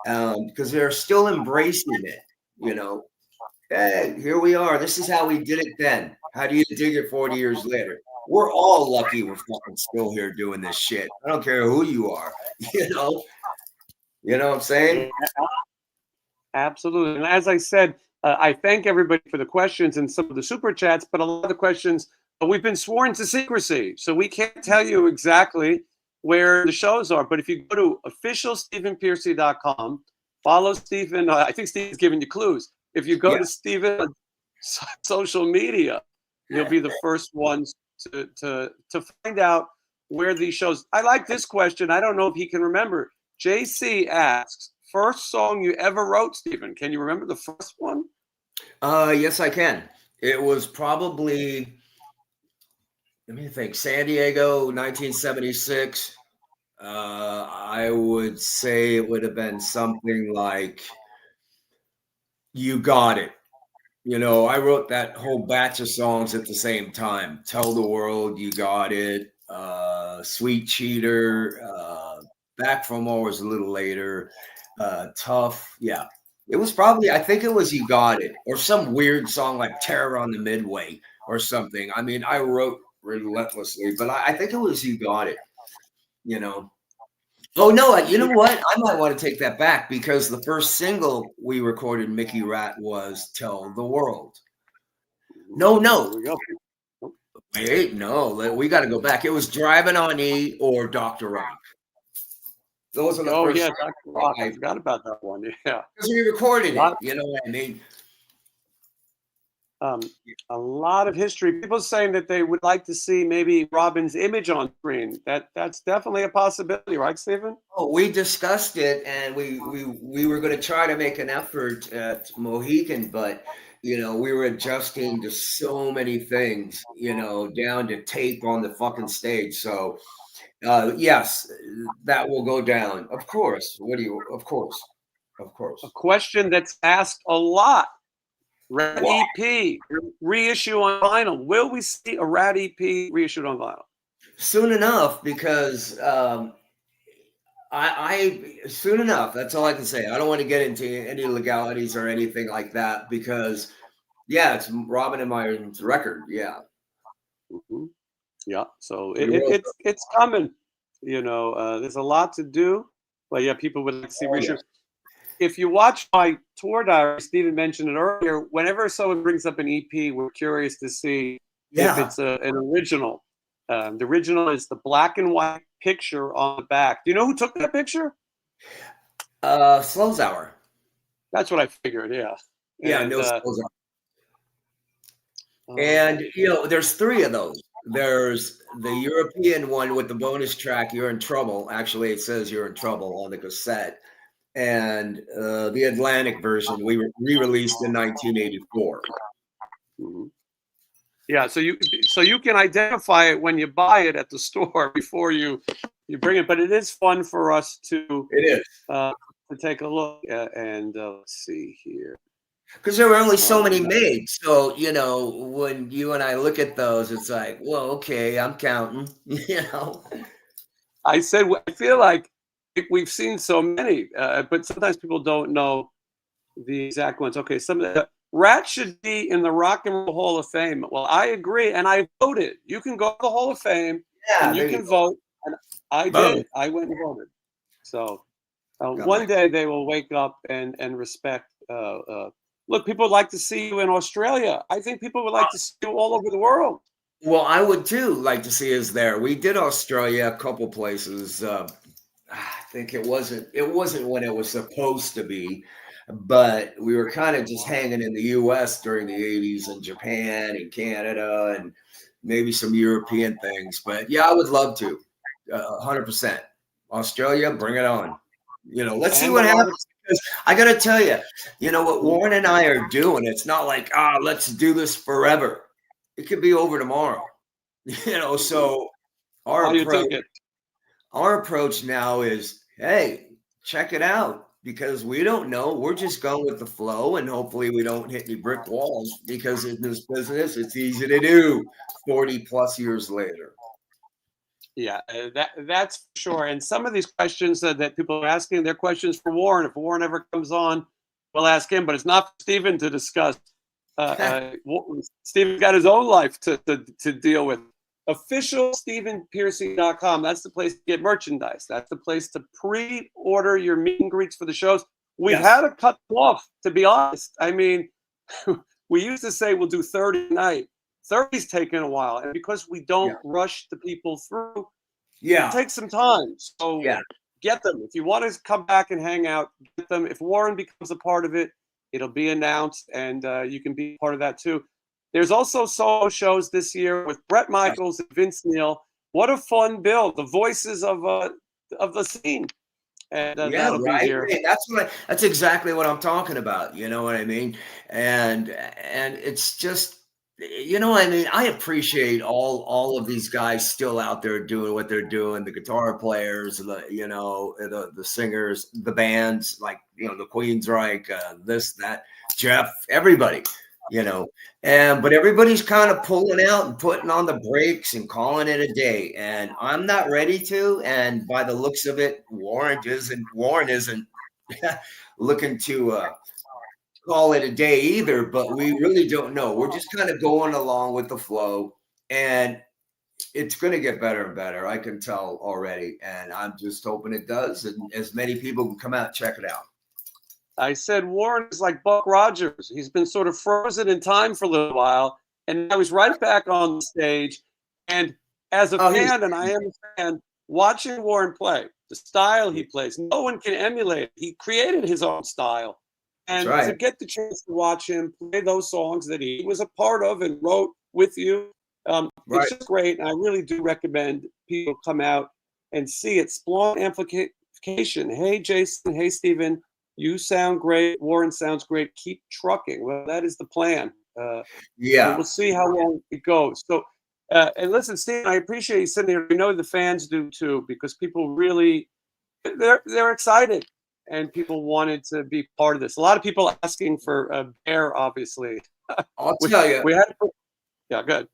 because they're still embracing it. Hey, here we are, this is how we did it then. How do you dig it 40 years later? We're all lucky we're fucking still here doing this shit. I don't care who you are. You know what I'm saying? Yeah, absolutely. And as I said, I thank everybody for the questions and some of the super chats, but a lot of the questions, we've been sworn to secrecy. So we can't tell you exactly where the shows are. But if you go to officialstephenpearcy.com, follow Stephen. I think Stephen's giving you clues. If you go Yeah. to Stephen's social media, you'll be the first ones to find out where these shows. I like this question. I don't know if he can remember. JC asks, first song you ever wrote, Stephen. Can you remember the first one? Yes, I can. It was probably, let me think, San Diego, 1976. I would say it would have been something like You Got It. I wrote that whole batch of songs at the same time. Tell the World, You Got It, Sweet Cheater, Back for More was a little later, Tough. Yeah. It was probably, I think it was You Got It, or some weird song like Terror on the Midway or something. I mean, I wrote relentlessly, but I think it was You Got It, Oh, no, you know what? I might want to take that back, because the first single we recorded, Mickey Ratt, was Tell the World. No. Wait, no, we got to go back. It was Driving on E or Dr. Rock. Those are the Oh, first. yeah, Dr. Rock. I forgot about that one. Yeah. Because we recorded it. You know what I mean? A lot of history. People saying that they would like to see maybe Robin's image on screen. That's definitely a possibility, right, Stephen? Oh, we discussed it, and we were going to try to make an effort at Mohican, but we were adjusting to so many things, down to tape on the fucking stage. So, yes, that will go down. Of course. Of course. A question that's asked a lot. Rat EP reissue on vinyl. Will we see a Rat EP reissued on vinyl? Soon enough, because I soon enough. That's all I can say. I don't want to get into any legalities or anything like that, because yeah, it's Robin and my record. Yeah. Mm-hmm. Yeah. So it's coming. There's a lot to do, but yeah, people would like to see reissue. Yes. If you watch my tour diary, Stephen mentioned it earlier, whenever someone brings up an EP, we're curious to see if it's an original. The original is the black and white picture on the back. Do you know who took that picture? Slow Hour. That's what I figured, yeah. Yeah, no Slow Hour. And, there's three of those. There's the European one with the bonus track, You're in Trouble. Actually, it says You're in Trouble on the cassette. And the Atlantic version we re-released in 1984. Mm-hmm. Yeah, so you can identify it when you buy it at the store before you bring it. But it is fun for us to take a look at, and let's see here. Because there were only so many made. So, when you and I look at those, it's like, well, okay, I'm counting, I feel like we've seen so many, but sometimes people don't know the exact ones. Okay, some of the Ratt should be in the Rock and Roll Hall of Fame. Well, I agree, and I voted. You can go to the Hall of Fame, and you can vote. And I did. I went and voted. So one day they will wake up and respect Look, people would like to see you in Australia. I think people would like to see you all over the world. Well, I would too like to see us there. We did Australia a couple places. I think it wasn't when it was supposed to be, but we were kind of just hanging in the US during the 80s and Japan and Canada and maybe some European things. But yeah, I would love to. 100%. Australia, bring it on. Let's see what happens. Because I got to tell you, what Warren and I are doing, it's not like, let's do this forever. It could be over tomorrow. So our approach now is, hey, check it out, because we don't know. We're just going with the flow, and hopefully we don't hit any brick walls, because in this business, it's easy to do 40 plus years later. Yeah, that's for sure. And some of these questions that people are asking, they're questions for Warren. If Warren ever comes on, we'll ask him, but it's not for Stephen to discuss. Stephen's got his own life to deal with. OfficialStephenPearcy.com. That's the place to get merchandise. That's the place to pre-order your meet and greets for the shows. We had to cut them off, to be honest. I mean, we used to say we'll do 30 a night. 30's taken a while, and because we don't rush the people through, it takes some time. So get them. If you want to come back and hang out, get them. If Warren becomes a part of it, it'll be announced, and you can be part of that too. There's also solo shows this year with Bret Michaels and Vince Neil. What a fun bill! The voices of the scene, and that'll be here. Hey, that's exactly what I'm talking about. You know what I mean? And it's just. I appreciate all of these guys still out there doing what they're doing. The guitar players, the singers, the bands, like, the Queensryche, this, that, Jeff, everybody, but everybody's kind of pulling out and putting on the brakes and calling it a day. And I'm not ready to. And by the looks of it, Warren isn't looking to, call it a day either, but we really don't know. We're just kind of going along with the flow, and it's going to get better and better. I can tell already, and I'm just hoping it does, and as many people can come out and check it out. I said Warren is like Buck Rogers. He's been sort of frozen in time for a little while, and I was right back on the stage. And as a fan, and I am a fan, watching Warren play, the style he plays, no one can emulate it. He created his own style. And to get the chance to watch him play those songs that he was a part of and wrote with you, it's just great. And I really do recommend people come out and see it. Splunk amplification. Hey, Jason. Hey, Stephen. You sound great. Warren sounds great. Keep trucking. Well, that is the plan. We'll see how long it goes. So, and listen, Stephen, I appreciate you sitting here. I know the fans do too, because people really, they're excited. And people wanted to be part of this. A lot of people asking for a bear, obviously. I'll tell you. Good.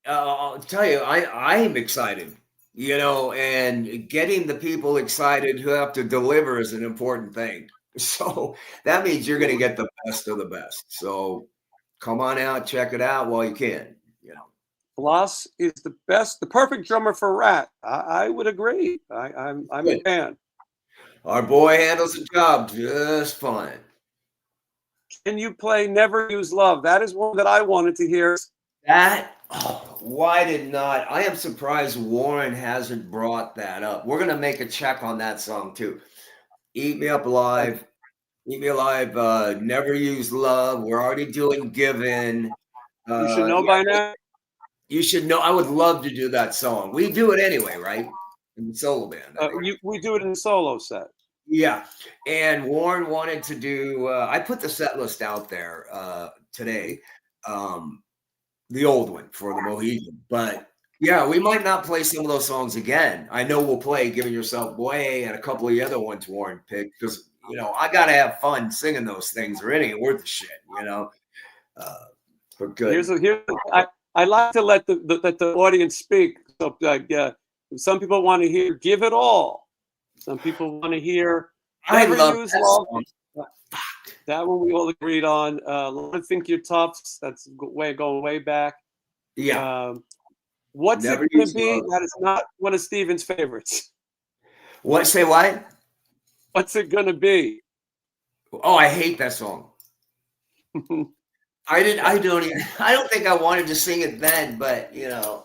I'll tell you, I'm excited, and getting the people excited who have to deliver is an important thing. So that means you're going to get the best of the best. So come on out, check it out while you can. Blas is the perfect drummer for Ratt. I would agree. I'm a fan. Our boy handles the job just fine. Can you play Never Use Love? That is one that I wanted to hear. Why did not? I am surprised Warren hasn't brought that up. We're going to make a check on that song too. Eat Me Up Alive. Eat Me Alive. Never Use Love. We're already doing Given. You should know by now. You should know. I would love to do that song. We do it anyway, right? In the solo band. We do it in the solo set. Yeah. And Warren wanted to do, I put the set list out there today, the old one for the Mohegan. But yeah, we might not play some of those songs again. I know we'll play Giving Yourself Away and a couple of the other ones Warren picked, because, I got to have fun singing those things, or it ain't worth the shit, But good. I like to let the audience speak. So, some people want to hear "Give It All." Some people want to hear "Never Use Love." That one we all agreed on. I Think You're Tough. That's going way back. Yeah. What's Never it going to be? Love. That is not one of Stephen's favorites. What? Say what? What's it going to be? Oh, I hate that song. I don't think I wanted to sing it then, but you know,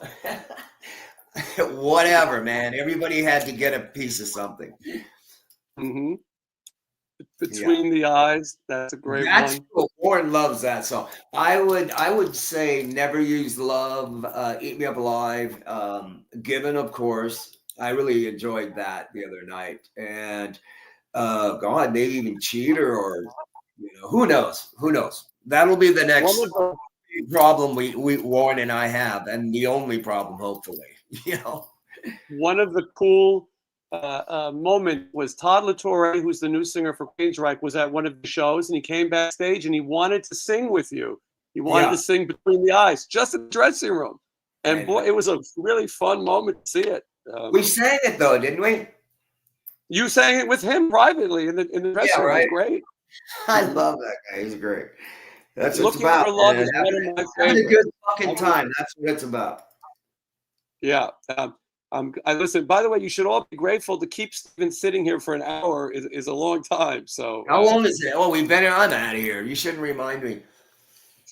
whatever, man. Everybody had to get a piece of something. Mm-hmm. Between the Eyes, that's a great That's one. cool. Warren loves that song. I would say Never Use Love, Eat Me Up Alive, Given, of course. I really enjoyed that the other night. And God, maybe even Cheater, or you know, who knows? Who knows? That'll be the next problem we Warren and I have, and the only problem, hopefully. You know. One of the cool moment was Todd LaTorre, who's the new singer for Queensryche, was at one of the shows, and he came backstage and he wanted to sing with you. He wanted to sing Between the Eyes, just in the dressing room. And boy, it was a really fun moment to see it. We sang it though, didn't we? You sang it with him privately in the dressing room. Right. It was great. I love that guy. He's great. That's what it's Looking about. for Love is one of my favorites. Having a good fucking time. That's what it's about. Yeah. I listen. By the way, you should all be grateful to keep Steven sitting here for an hour is a long time. So how long is it? Oh, we've been on out of here. You shouldn't remind me.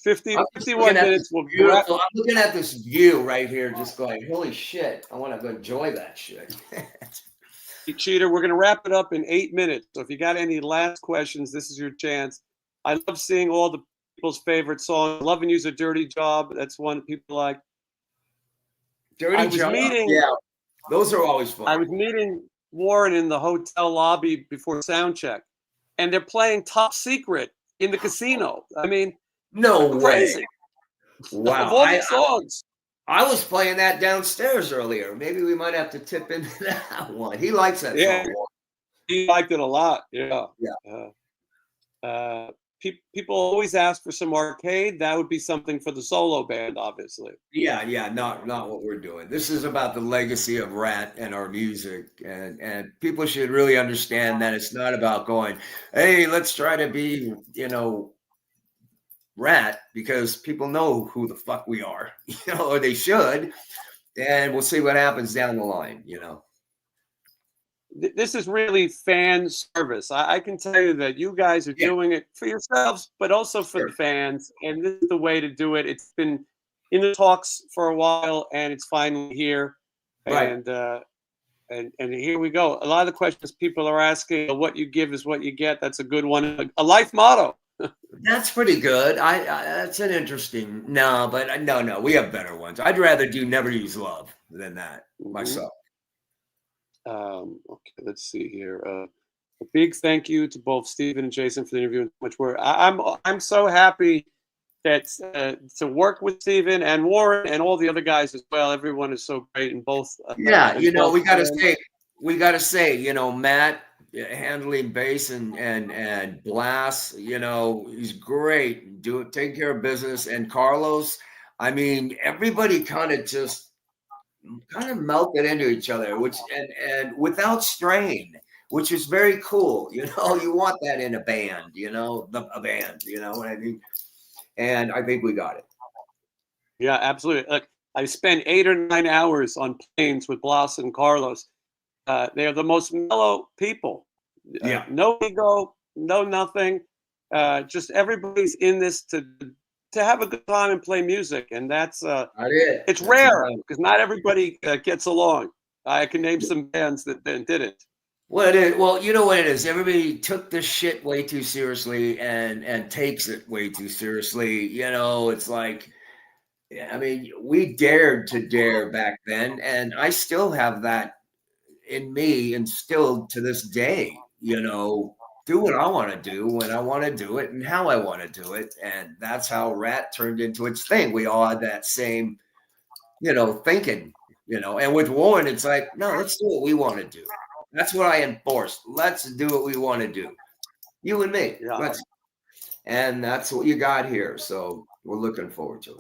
51 minutes. I'm looking at this view right here, just going, holy shit! I want to go enjoy that shit. Cheater, we're going to wrap it up in 8 minutes. So if you got any last questions, this is your chance. I love seeing all the people's favorite songs. Loving You's a Dirty Job. That's one people like. Dirty Job. Yeah, those are always fun. I was meeting Warren in the hotel lobby before sound check, and they're playing Top Secret in the casino. I mean, no crazy. Way. Wow. Of all the songs. I was playing that downstairs earlier. Maybe we might have to tip into that one. He likes that song. He liked it a lot. Yeah. Yeah. People always ask for some arcade. That would be something for the solo band, obviously. Yeah. Not what we're doing. This is about the legacy of Ratt and our music, and people should really understand that it's not about going, hey, let's try to be, you know, Ratt, because people know who the fuck we are, you know, or they should, and we'll see what happens down the line, you know. This is really fan service. I can tell you that you guys are doing it for yourselves, but also for the fans, and this is the way to do it. It's been in the talks for a while, and it's finally here, and here we go. A lot of the questions people are asking, what you give is what you get. That's a good one. A life motto. That's pretty good. That's an interesting. No, we have better ones. I'd rather do Never Use Love than that myself. Okay, let's see here. A big thank you to both Steven and Jason for the interview. Much work. I'm so happy that to work with Steven and Warren and all the other guys as well. Everyone is so great in both. You know, we gotta say, you know, Matt handling bass and blast, you know, he's great, taking care of business. And Carlos, I mean, everybody kind of melted into each other, which and without strain, which is very cool. You know, you want that in a band, you know, a band, you know what I mean? And I think we got it. Yeah, absolutely. Look, I spent 8 or 9 hours on planes with Blas and Carlos. They are the most mellow people. No ego, no nothing. Just everybody's in this to have a good time and play music, and that's it's rare because not everybody gets along. I can name some bands that didn't. Well, you know what it is. Everybody took this shit way too seriously and takes it way too seriously. You know, it's like, I mean, we dared to dare back then, and I still have that in me, and still to this day, you know, do what I want to do when I want to do it and how I want to do it. And that's how Ratt turned into its thing. We all had that same, you know, thinking, you know, and with Warren, it's like, no, let's do what we want to do. That's what I enforced. Let's do what we want to do. You and me. Yeah. And that's what you got here. So we're looking forward to it.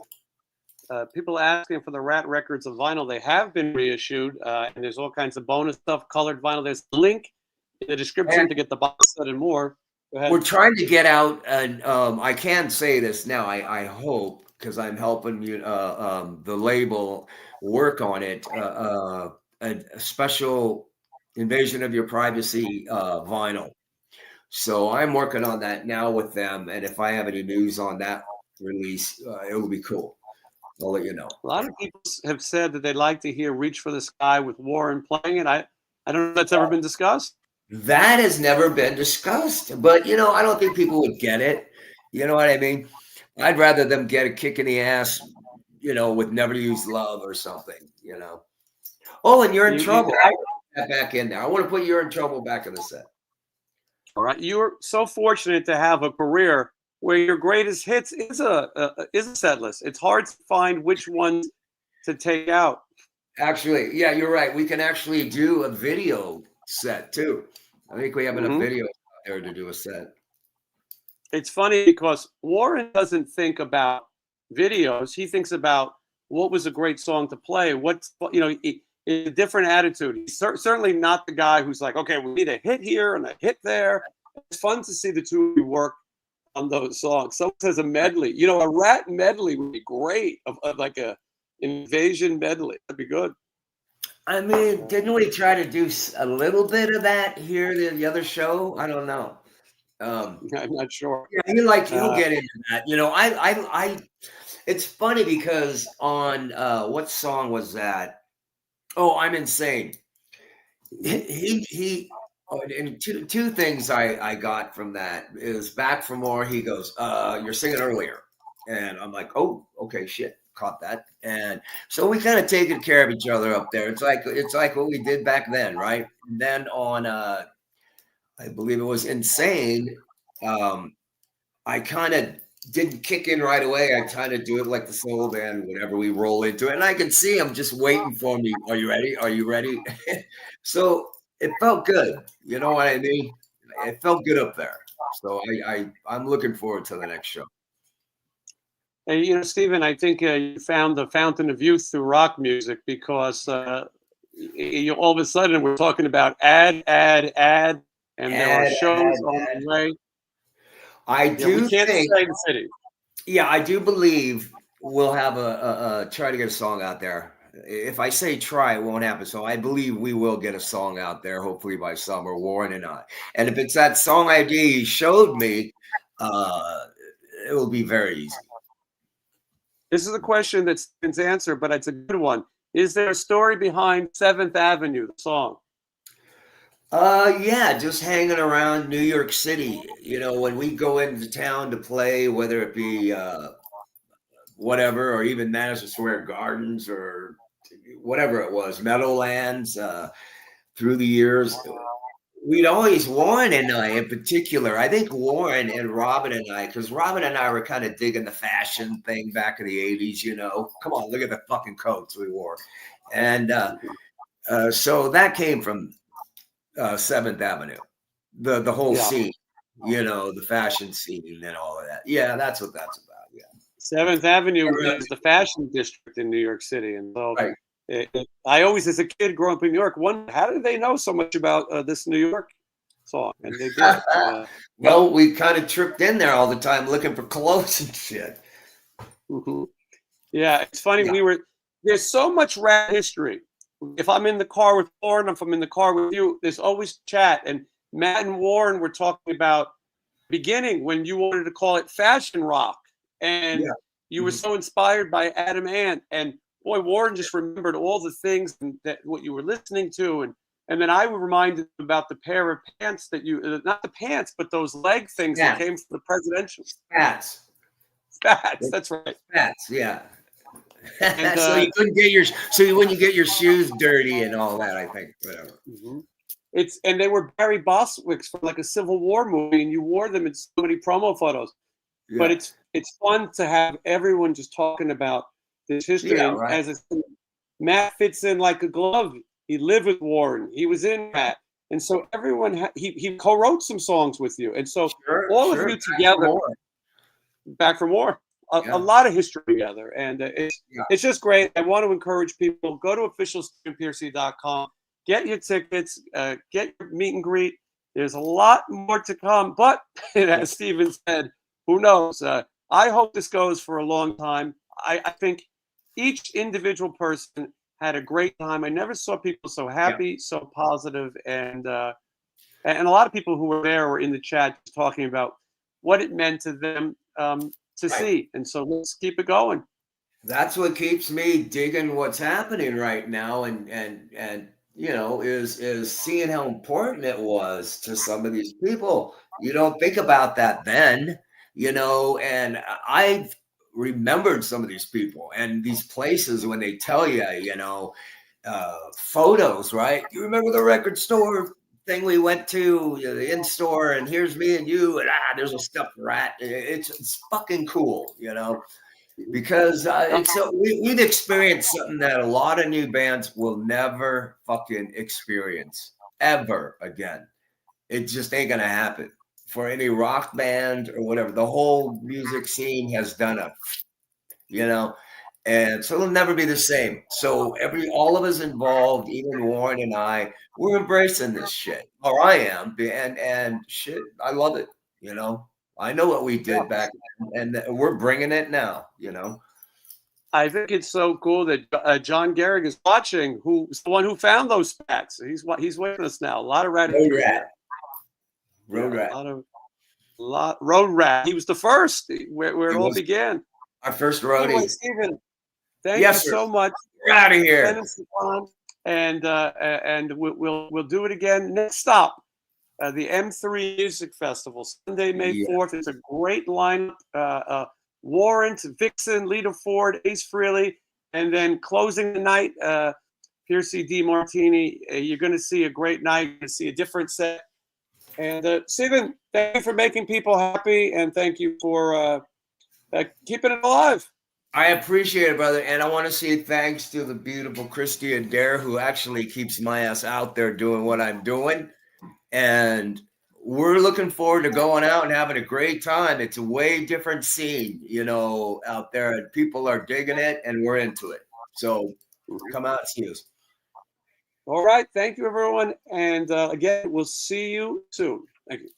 People asking for the Ratt records of vinyl. They have been reissued, and there's all kinds of bonus stuff, colored vinyl. There's a link in the description to get the box set and more. Go ahead. We're trying to get out, and I can say this now. I hope, because I'm helping you, the label work on it. A special Invasion of Your Privacy vinyl. So I'm working on that now with them. And if I have any news on that release, it will be cool. I'll let you know. A lot of people have said that they'd like to hear "Reach for the Sky" with Warren playing it. I don't know if that's ever been discussed. That has never been discussed, but I don't think people would get it. You know what I mean? I'd rather them get a kick in the ass, with "Never Use Love" or something. Oh, and "You're in Trouble." I want that back in there. I want to put "You're in Trouble" back in the set. All right, you're so fortunate to have a career where your greatest hits is a set list. It's hard to find which ones to take out. Actually, yeah, you're right. We can actually do a video set too. I think we have enough video out there to do a set. It's funny because Warren doesn't think about videos. He thinks about what was a great song to play. What's a different attitude. He's certainly not the guy who's like, okay, we need a hit here and a hit there. It's fun to see the two of you work on those songs. Someone says a medley. A Ratt medley would be great, of like a invasion medley. That'd be good. I mean, didn't we try to do a little bit of that here the other show? I don't know. I'm not sure. Yeah, he'll get into that. It's funny because on what song was that? Oh, "I'm Insane." And two things I got from that is Back for More. He goes, "You're singing earlier," and I'm like, "Oh, okay, shit, caught that." And so we kind of taken care of each other up there. It's like what we did back then, right? And then on, I believe it was "Insane." I kind of didn't kick in right away. I kind of do it like the soul band whenever we roll into it, and I can see him just waiting for me. Are you ready? Are you ready? So it felt good. You know what I mean? It felt good up there. So I'm looking forward to the next show. Hey, Stephen, I think you found the fountain of youth through rock music because all of a sudden we're talking about ad, and there are shows on the way. I do we can't think, say the city. Yeah, I do believe we'll have a try to get a song out there. If I say try, it won't happen. So I believe we will get a song out there, hopefully by summer, Warren and I. And if it's that song idea you showed me, it will be very easy. This is a question that's answered, but it's a good one. Is there a story behind 7th Avenue, the song? Yeah, just hanging around New York City. When we go into town to play, whether it be whatever, or even Madison Square Gardens or whatever it was, Meadowlands, through the years, we'd always, Warren and I in particular, I think Warren and Robin and I, because Robin and I were kind of digging the fashion thing back in the 80s, Come on, look at the fucking coats we wore. And so that came from 7th Avenue, the whole scene, the fashion scene and all of that. Yeah, that's what that's about. Yeah, 7th Avenue is the fashion district in New York City, and so I always, as a kid growing up in New York, wondered how did they know so much about this New York song, and they did. Well, we kind of tripped in there all the time looking for clothes and shit. Yeah, it's funny. There's so much Ratt history. If I'm in the car with Warren, if I'm in the car with you, there's always chat. And Matt and Warren were talking about beginning when you wanted to call it fashion rock. And you were so inspired by Adam Ant. And boy, Warren just remembered all the things that what you were listening to. And then I was reminded about the pair of pants that not the pants, but those leg things that came from the presidential. Spats, that's right. Spats, yeah. And, so you couldn't get your shoes dirty and all that, I think. Whatever. And they were Barry Bostwick's from like a Civil War movie, and you wore them in so many promo photos. Yeah. But it's fun to have everyone just talking about this history. Yeah, right. As Matt fits in like a glove. He lived with Warren. He was in Matt, and so everyone he co-wrote some songs with you, and so all of you together. Back for more. A lot of history together, and it's just great. I want to encourage people, go to officialstephenpearcy.com, get your tickets, get your meet and greet. There's a lot more to come, but as Stephen said, who knows? I hope this goes for a long time. I think each individual person had a great time. I never saw people so happy, so positive, and And a lot of people who were there were in the chat talking about what it meant to them to see. And so let's keep it going. That's what keeps me digging what's happening right now, and you know, is seeing how important it was to some of these people. You don't think about that then, you know, and I've remembered some of these people and these places when they tell you, you know, photos, right? You remember the record store thing we went to, you know, the in-store, and here's me and you, and there's a stuffed rat. It's fucking cool, you know. Because we've experienced something that a lot of new bands will never fucking experience ever again. It just ain't gonna happen for any rock band or whatever. The whole music scene has done a, you know, and so it'll never be the same. So all of us involved, even Warren and I, we're embracing this shit, or I am, and shit, I love it, you know. I know what we did back then, and we're bringing it now, you know. I think it's so cool that John Gehrig is watching, who's the one who found those spats. He's with us now. A lot of Rat. Road Rat. Road Rat. He was the first where it all began. Our first roadie. Anyway, Stephen, thank you so much. We're out of here. And we'll do it again. Next stop, the M3 Music Festival, Sunday, May 4th. It's a great lineup. Warren, Vixen, Lita Ford, Ace Frehley, and then closing the night, Pearcy Demartini. You're going to see a great night. You're going to see a different set. And Stephen, thank you for making people happy, and thank you for keeping it alive. I appreciate it, brother. And I want to say thanks to the beautiful Christy Adair, who actually keeps my ass out there doing what I'm doing. And we're looking forward to going out and having a great time. It's a way different scene, you know, out there, and people are digging it, and we're into it. So come out and see us. All right. Thank you, everyone. And again, we'll see you soon. Thank you.